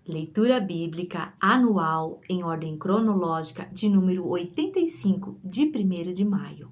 Leitura bíblica anual em ordem cronológica de número 85, de 1º de maio.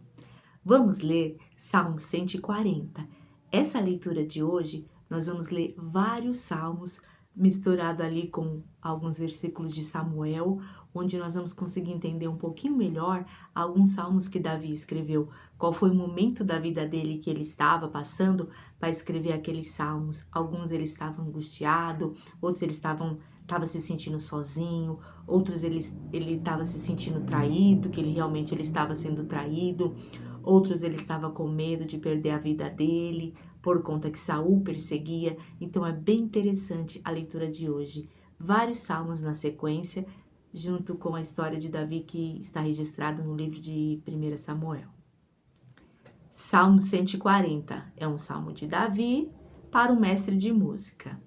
Vamos ler Salmo 140. Essa leitura de hoje, nós vamos ler vários salmos misturado ali com alguns versículos de Samuel, onde nós vamos conseguir entender um pouquinho melhor alguns salmos que Davi escreveu, qual foi o momento da vida dele que ele estava passando para escrever aqueles salmos. Alguns ele estava angustiado, outros ele estava se sentindo sozinho, outros ele estava se sentindo traído, que ele estava sendo traído, outros ele estava com medo de perder a vida dele, por conta que Saul perseguia. Então é bem interessante a leitura de hoje. Vários salmos na sequência, junto com a história de Davi que está registrado no livro de 1 Samuel. Salmo 140 é um salmo de Davi para o mestre de música.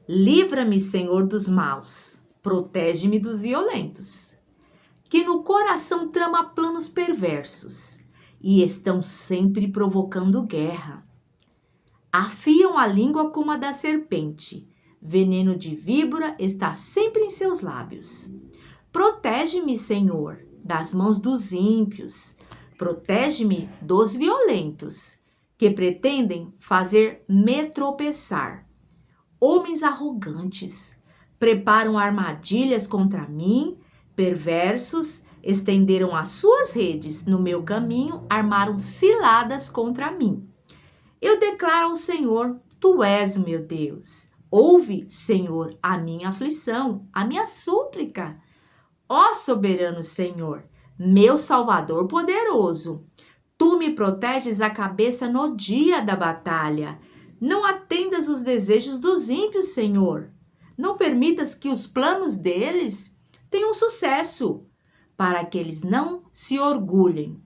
Livra-me, Senhor, dos maus, protege-me dos violentos, que no coração trama planos perversos e estão sempre provocando guerra. Afiam a língua como a da serpente, veneno de víbora está sempre em seus lábios. Protege-me, Senhor, das mãos dos ímpios, protege-me dos violentos, que pretendem fazer me tropeçar. Homens arrogantes preparam armadilhas contra mim, perversos estenderam as suas redes no meu caminho, armaram ciladas contra mim. Eu declaro ao Senhor, Tu és o meu Deus. Ouve, Senhor, a minha aflição, a minha súplica. Ó soberano Senhor, meu Salvador poderoso, Tu me proteges a cabeça no dia da batalha. Não atendas os desejos dos ímpios, Senhor. Não permitas que os planos deles tenham sucesso, para que eles não se orgulhem.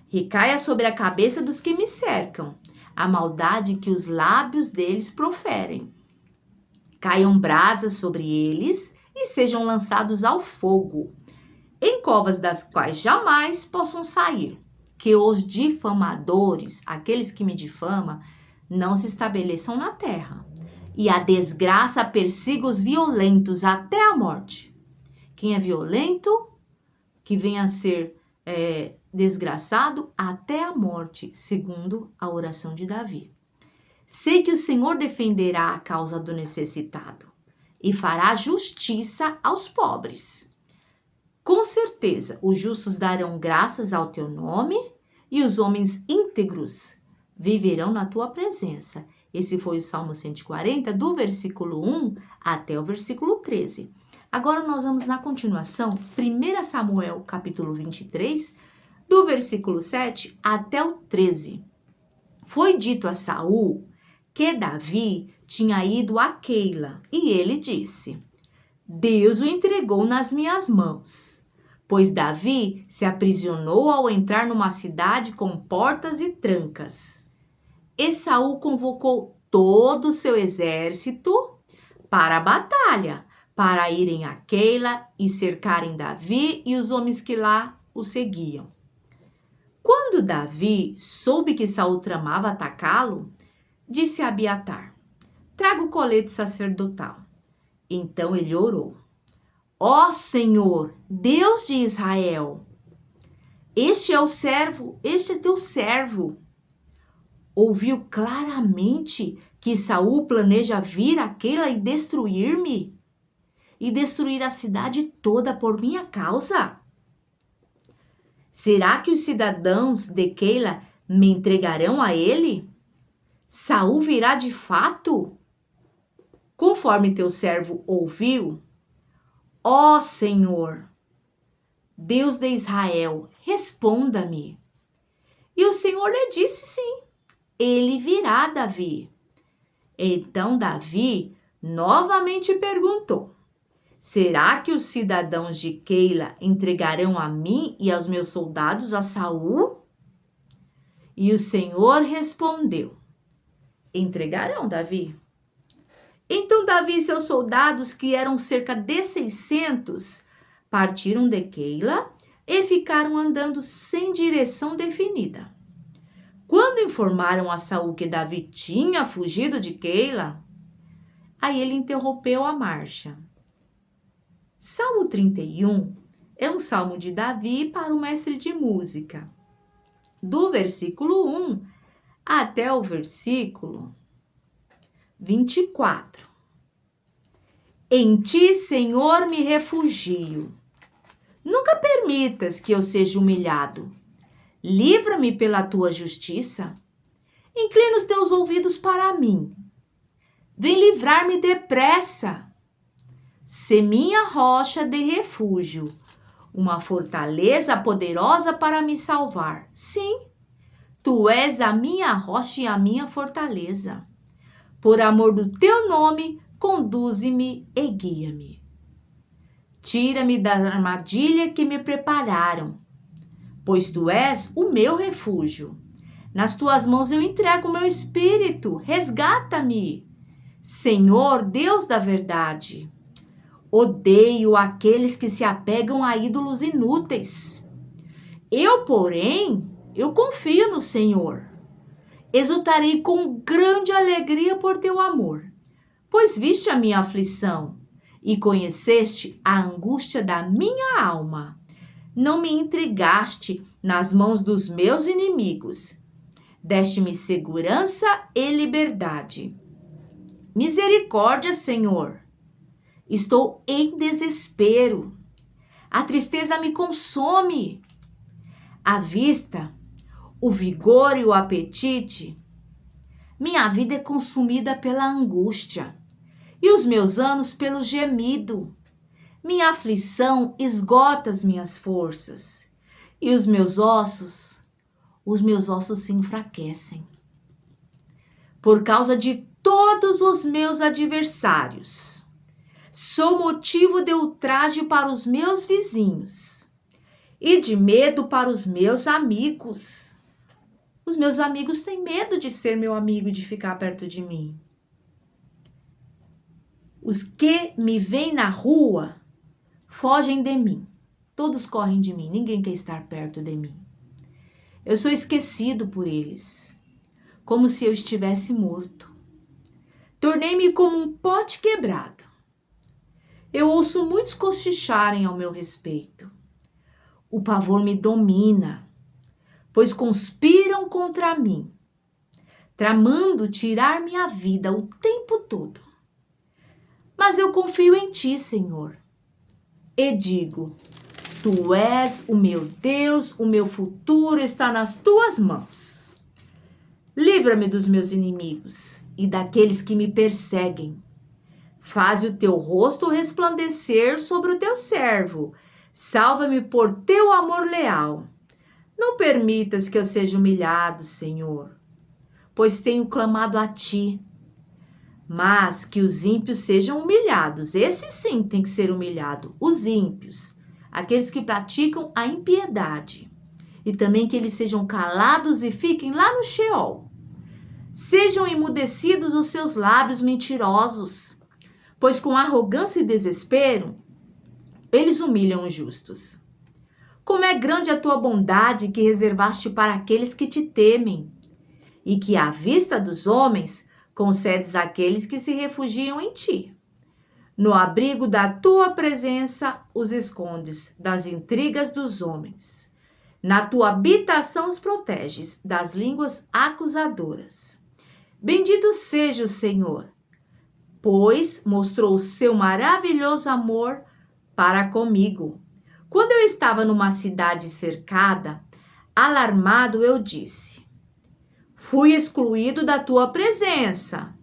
Recaia sobre a cabeça dos que me cercam a maldade que os lábios deles proferem. Caiam brasas sobre eles e sejam lançados ao fogo, em covas das quais jamais possam sair. Que os difamadores, aqueles que me difamam, não se estabeleçam na terra, e a desgraça persiga os violentos até a morte. Quem é violento, que venha a ser desgraçado até a morte, segundo a oração de Davi. Sei que o Senhor defenderá a causa do necessitado e fará justiça aos pobres. Com certeza, os justos darão graças ao teu nome e os homens íntegros viverão na tua presença. Esse foi o Salmo 140, do versículo 1 até o versículo 13. Agora nós vamos na continuação, 1 Samuel, capítulo 23, do versículo 7 até o 13. Foi dito a Saul que Davi tinha ido a Keila, e ele disse: Deus o entregou nas minhas mãos, pois Davi se aprisionou ao entrar numa cidade com portas e trancas. E Saul convocou todo o seu exército para a batalha, para irem a Keila e cercarem Davi e os homens que lá o seguiam. Quando Davi soube que Saul tramava atacá-lo, disse a Abiatar: traga o colete sacerdotal. Então ele orou: Ó Senhor, Deus de Israel, este é teu servo. Ouviu claramente que Saul planeja vir a Keila e destruir-me, e destruir a cidade toda por minha causa. Será que os cidadãos de Keila me entregarão a ele? Saul virá de fato? Conforme teu servo ouviu? Ó Senhor, Deus de Israel, responda-me. E o Senhor lhe disse sim, ele virá, Davi. Então Davi novamente perguntou: será que os cidadãos de Keila entregarão a mim e aos meus soldados a Saul? E o Senhor respondeu: entregarão, Davi. Então Davi e seus soldados, que eram cerca de 600, partiram de Keila e ficaram andando sem direção definida. Quando informaram a Saul que Davi tinha fugido de Keila, Aí ele interrompeu a marcha. Salmo 31 é um salmo de Davi para o mestre de música. Do versículo 1 até o versículo 24. Em ti, Senhor, me refugio. Nunca permitas que eu seja humilhado. Livra-me pela tua justiça. Inclina os teus ouvidos para mim. Vem livrar-me depressa. Sê minha rocha de refúgio, uma fortaleza poderosa para me salvar. Sim, tu és a minha rocha e a minha fortaleza. Por amor do teu nome, conduze-me e guia-me. Tira-me da armadilha que me prepararam, pois tu és o meu refúgio. Nas tuas mãos eu entrego o meu espírito, resgata-me. Senhor, Deus da verdade, odeio aqueles que se apegam a ídolos inúteis. Porém, eu confio no Senhor. Exultarei com grande alegria por teu amor, pois viste a minha aflição e conheceste a angústia da minha alma. Não me entregaste nas mãos dos meus inimigos. Deste-me segurança e liberdade. Misericórdia, Senhor. Estou em desespero. A tristeza me consome. A vista, o vigor e o apetite. Minha vida é consumida pela angústia e os meus anos pelo gemido. Minha aflição esgota as minhas forças e os meus ossos se enfraquecem. Por causa de todos os meus adversários, sou motivo de ultraje para os meus vizinhos e de medo para os meus amigos. Os meus amigos têm medo de ser meu amigo e de ficar perto de mim. Os que me veem na rua fogem de mim. Todos correm de mim, ninguém quer estar perto de mim. Eu sou esquecido por eles, como se eu estivesse morto. Tornei-me como um pote quebrado. Eu ouço muitos cochicharem ao meu respeito. O pavor me domina, pois conspiram contra mim, tramando tirar minha vida o tempo todo. Mas eu confio em ti, Senhor, e digo: tu és o meu Deus, o meu futuro está nas tuas mãos. Livra-me dos meus inimigos e daqueles que me perseguem. Faze o teu rosto resplandecer sobre o teu servo. Salva-me por teu amor leal. Não permitas que eu seja humilhado, Senhor, pois tenho clamado a ti. Mas que os ímpios sejam humilhados. Esse sim tem que ser humilhado. Os ímpios, aqueles que praticam a impiedade. E também que eles sejam calados e fiquem lá no Sheol. Sejam emudecidos os seus lábios mentirosos, pois com arrogância e desespero, eles humilham os justos. Como é grande a tua bondade que reservaste para aqueles que te temem, e que à vista dos homens concedes àqueles que se refugiam em ti. No abrigo da tua presença os escondes das intrigas dos homens. Na tua habitação os proteges das línguas acusadoras. Bendito seja o Senhor, pois mostrou o seu maravilhoso amor para comigo. Quando eu estava numa cidade cercada, alarmado, eu disse: fui excluído da tua presença.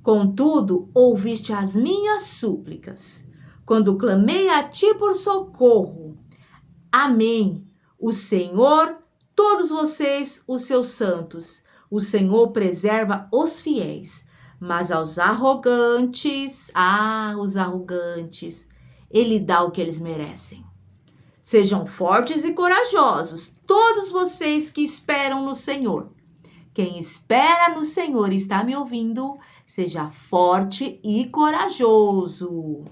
Contudo, ouviste as minhas súplicas, quando clamei a ti por socorro. Amém. O Senhor, todos vocês, os seus santos, o Senhor preserva os fiéis, mas aos arrogantes, Ele dá o que eles merecem. Sejam fortes e corajosos, todos vocês que esperam no Senhor. Quem espera no Senhor está me ouvindo, seja forte e corajoso.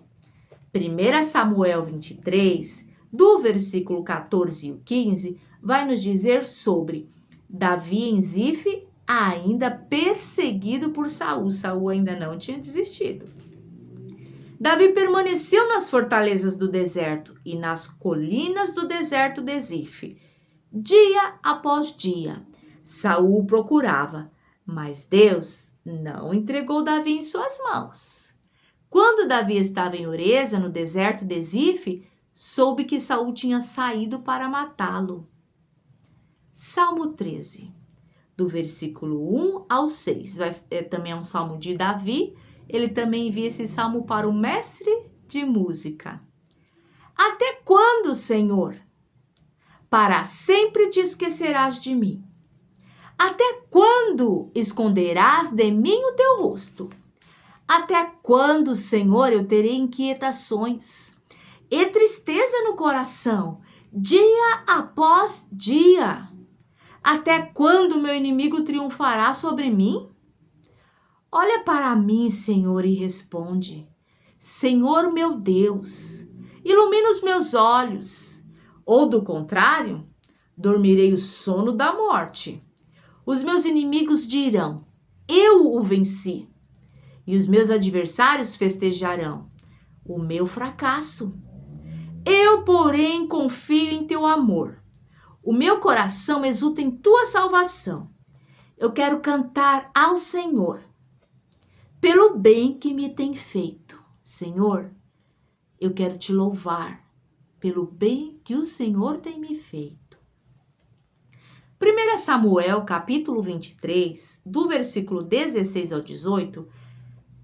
1 Samuel 23, do versículo 14 e 15, vai nos dizer sobre Davi em Zif, ainda perseguido por Saul. Saul ainda não tinha desistido. Davi permaneceu nas fortalezas do deserto e nas colinas do deserto de Zif. Dia após dia, Saul o procurava, mas Deus não entregou Davi em suas mãos. Quando Davi estava em Oreza, no deserto de Zif, soube que Saul tinha saído para matá-lo. Salmo 13, do versículo 1 ao 6. Também é um salmo de Davi. Ele também envia esse salmo para o mestre de música. Até quando, Senhor? Para sempre te esquecerás de mim. Até quando esconderás de mim o teu rosto? Até quando, Senhor, eu terei inquietações e tristeza no coração, dia após dia? Até quando meu inimigo triunfará sobre mim? Olha para mim, Senhor, e responde. Senhor meu Deus, ilumina os meus olhos, ou do contrário, dormirei o sono da morte. Os meus inimigos dirão, eu o venci, e os meus adversários festejarão o meu fracasso. Eu, porém, confio em teu amor. O meu coração exulta em tua salvação. Eu quero cantar ao Senhor pelo bem que me tem feito. Senhor, eu quero te louvar pelo bem que o Senhor tem me feito. 1 Samuel, capítulo 23, do versículo 16 ao 18,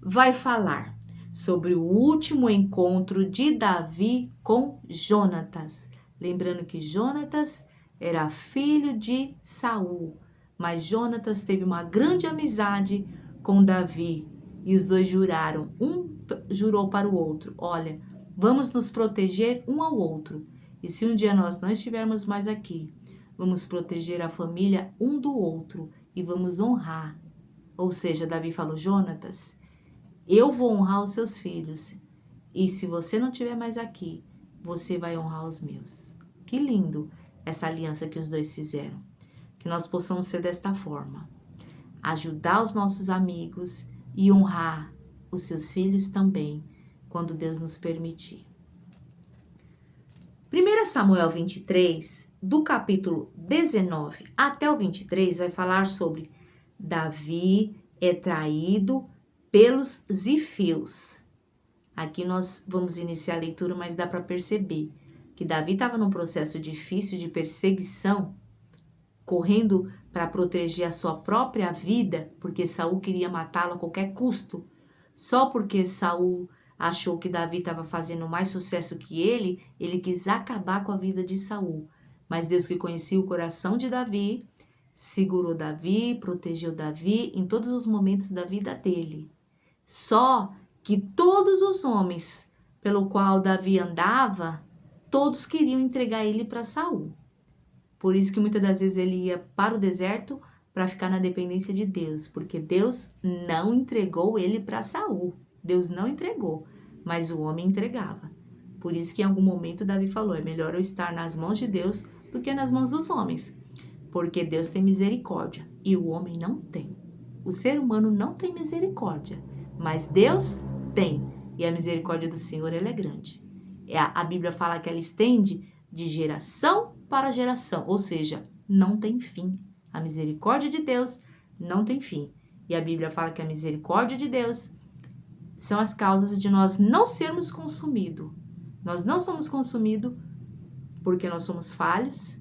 vai falar sobre o último encontro de Davi com Jonatas. Lembrando que Jonatas era filho de Saul, mas Jonatas teve uma grande amizade com Davi. E os dois juraram, um jurou para o outro, olha, vamos nos proteger um ao outro. E se um dia nós não estivermos mais aqui, vamos proteger a família um do outro e vamos honrar. Ou seja, Davi falou, Jonatas, eu vou honrar os seus filhos. E se você não estiver mais aqui, você vai honrar os meus. Que lindo essa aliança que os dois fizeram. Que nós possamos ser desta forma. Ajudar os nossos amigos e honrar os seus filhos também, quando Deus nos permitir. 1 Samuel 23, do capítulo 19 até o 23, vai falar sobre Davi é traído pelos zifeus. Aqui nós vamos iniciar a leitura, mas dá para perceber que Davi estava num processo difícil de perseguição, correndo para proteger a sua própria vida, porque Saul queria matá-lo a qualquer custo, só porque Saul achou que Davi estava fazendo mais sucesso que ele quis acabar com a vida de Saul. Mas Deus, que conhecia o coração de Davi, segurou Davi, protegeu Davi em todos os momentos da vida dele. Só que todos os homens pelo qual Davi andava, todos queriam entregar ele para Saul. Por isso que muitas das vezes ele ia para o deserto para ficar na dependência de Deus, porque Deus não entregou ele para Saul. Deus não entregou, mas o homem entregava. Por isso que em algum momento Davi falou, é melhor eu estar nas mãos de Deus do que nas mãos dos homens, porque Deus tem misericórdia e o homem não tem. O ser humano não tem misericórdia, mas Deus tem, e a misericórdia do Senhor ela é grande. A Bíblia fala que ela estende de geração para geração, ou seja, não tem fim. A misericórdia de Deus não tem fim. E a Bíblia fala que a misericórdia de Deus são as causas de nós não sermos consumidos. Nós não somos consumidos porque nós somos falhos,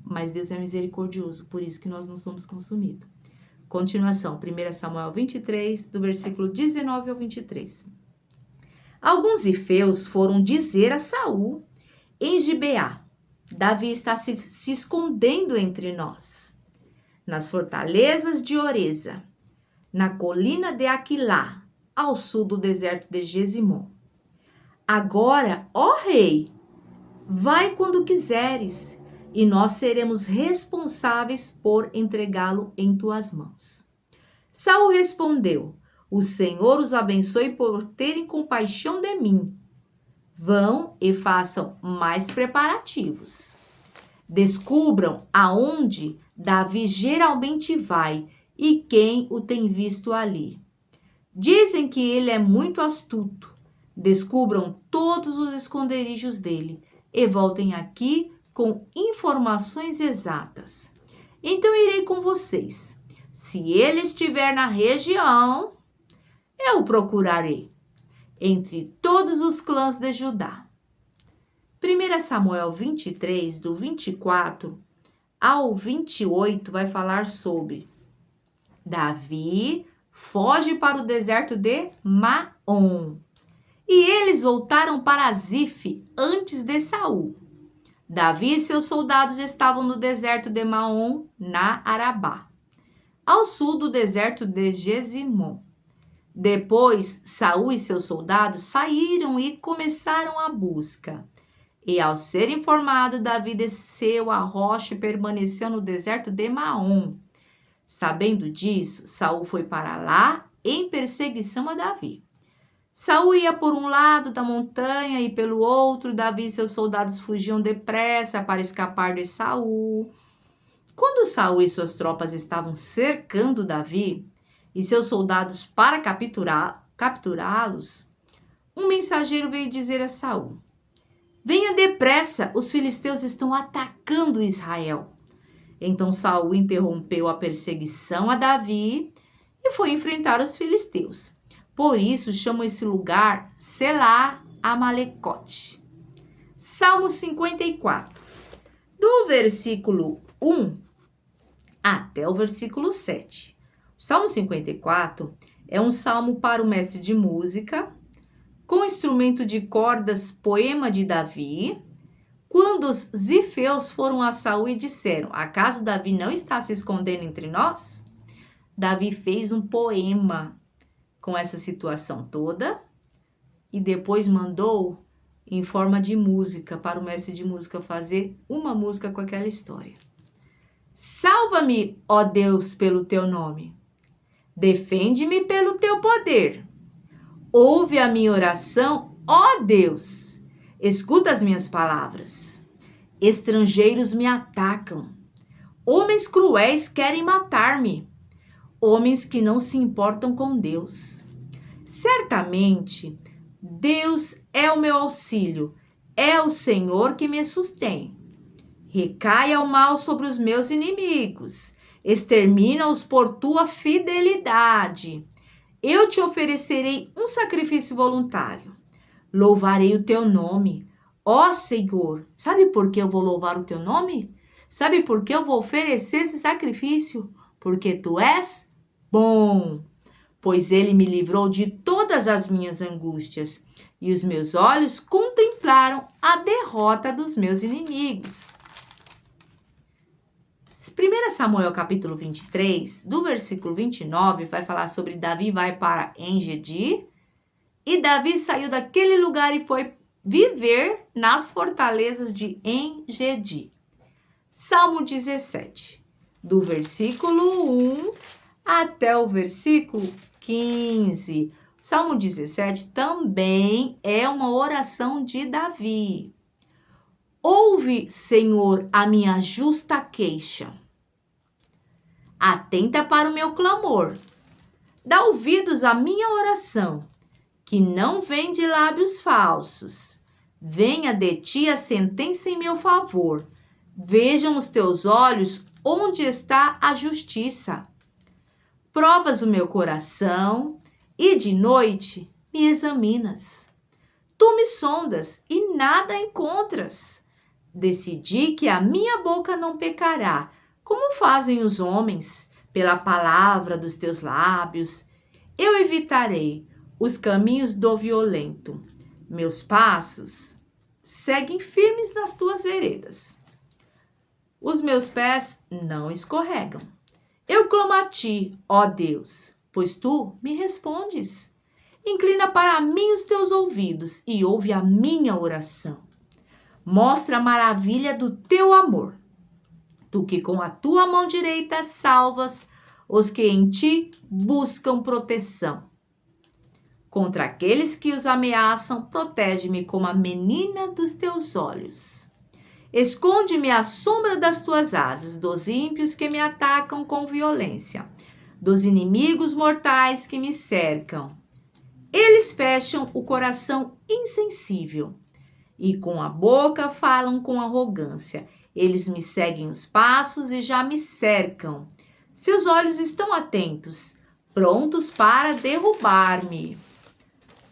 mas Deus é misericordioso, por isso que nós não somos consumidos. Continuação, 1 Samuel 23, do versículo 19 ao 23. Alguns zifeus foram dizer a Saul em Gibeá, Davi está se escondendo entre nós, nas fortalezas de Oreza, na colina de Aquilá, ao sul do deserto de Gesimon. Agora, ó rei, vai quando quiseres, e nós seremos responsáveis por entregá-lo em tuas mãos. Saul respondeu, o Senhor os abençoe por terem compaixão de mim. Vão e façam mais preparativos. Descubram aonde Davi geralmente vai e quem o tem visto ali? Dizem que ele é muito astuto. Descubram todos os esconderijos dele e voltem aqui com informações exatas. Então irei com vocês. Se ele estiver na região, eu o procurarei entre todos os clãs de Judá. 1 Samuel 23, do 24 ao 28, vai falar sobre Davi foge para o deserto de Maom. E eles voltaram para Zif antes de Saul. Davi e seus soldados estavam no deserto de Maom, na Arabá, ao sul do deserto de Gesimon. Depois, Saul e seus soldados saíram e começaram a busca. E ao ser informado, Davi desceu a rocha e permaneceu no deserto de Maom. Sabendo disso, Saul foi para lá em perseguição a Davi. Saul ia por um lado da montanha e pelo outro, Davi e seus soldados fugiam depressa para escapar de Saul. Quando Saul e suas tropas estavam cercando Davi e seus soldados para capturá-los, um mensageiro veio dizer a Saul: venha depressa, os filisteus estão atacando Israel. Então Saul interrompeu a perseguição a Davi e foi enfrentar os filisteus. Por isso chamam esse lugar Selá Amalecote. Salmo 54, do versículo 1 até o versículo 7. O Salmo 54 é um salmo para o mestre de música, com instrumento de cordas, poema de Davi, quando os zifeus foram a Saul e disseram: acaso Davi não está se escondendo entre nós? Davi fez um poema com essa situação toda e depois mandou em forma de música para o mestre de música fazer uma música com aquela história. Salva-me, ó Deus, pelo teu nome. Defende-me pelo teu poder. Ouve a minha oração, ó Deus. Escuta as minhas palavras. Estrangeiros me atacam. Homens cruéis querem matar-me. Homens que não se importam com Deus. Certamente, Deus é o meu auxílio. É o Senhor que me sustém. Recaia o mal sobre os meus inimigos. Extermina-os por tua fidelidade. Eu te oferecerei um sacrifício voluntário. Louvarei o teu nome. Ó Senhor, sabe por que eu vou louvar o teu nome? Sabe por que eu vou oferecer esse sacrifício? Porque tu és bom, pois ele me livrou de todas as minhas angústias e os meus olhos contemplaram a derrota dos meus inimigos. 1 Samuel capítulo 23, do versículo 29, vai falar sobre Davi vai para Engedi, e Davi saiu daquele lugar e foi viver nas fortalezas de Engedi. Salmo 17, do versículo 1 até o versículo 15. Salmo 17 também é uma oração de Davi. Ouve, Senhor, a minha justa queixa. Atenta para o meu clamor. Dá ouvidos à minha oração, que não vem de lábios falsos. Venha de ti a sentença em meu favor. Vejam os teus olhos onde está a justiça. Provas o meu coração e de noite me examinas. Tu me sondas e nada encontras. Decidi que a minha boca não pecará, como fazem os homens, pela palavra dos teus lábios. Eu evitarei os caminhos do violento. Meus passos seguem firmes nas tuas veredas. Os meus pés não escorregam. Eu clamo a ti, ó Deus, pois tu me respondes. Inclina para mim os teus ouvidos e ouve a minha oração. Mostra a maravilha do teu amor. Tu que com a tua mão direita salvas os que em ti buscam proteção. Contra aqueles que os ameaçam, protege-me como a menina dos teus olhos. Esconde-me à sombra das tuas asas, dos ímpios que me atacam com violência. dos inimigos mortais que me cercam. Eles fecham o coração insensível e com a boca falam com arrogância. Eles me seguem os passos e já me cercam. Seus olhos estão atentos, prontos para derrubar-me.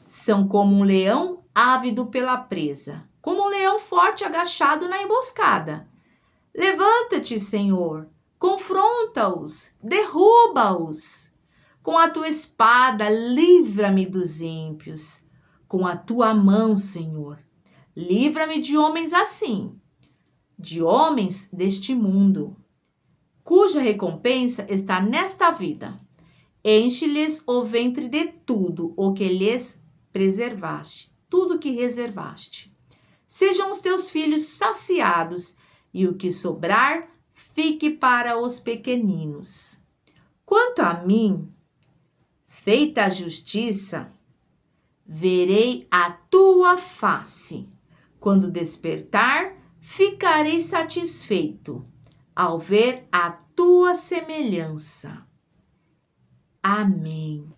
São como um leão ávido pela presa, como um leão forte agachado na emboscada. Levanta-te, Senhor, confronta-os, derruba-os. Com a tua espada, livra-me dos ímpios. Com a tua mão, Senhor, livra-me de homens assim, de homens deste mundo, cuja recompensa está nesta vida. Enche-lhes o ventre de tudo o que lhes preservaste, tudo que reservaste. Sejam os teus filhos saciados, e o que sobrar fique para os pequeninos. Quanto a mim, feita a justiça, verei a tua face. Quando despertar, ficarei satisfeito ao ver a tua semelhança. Amém.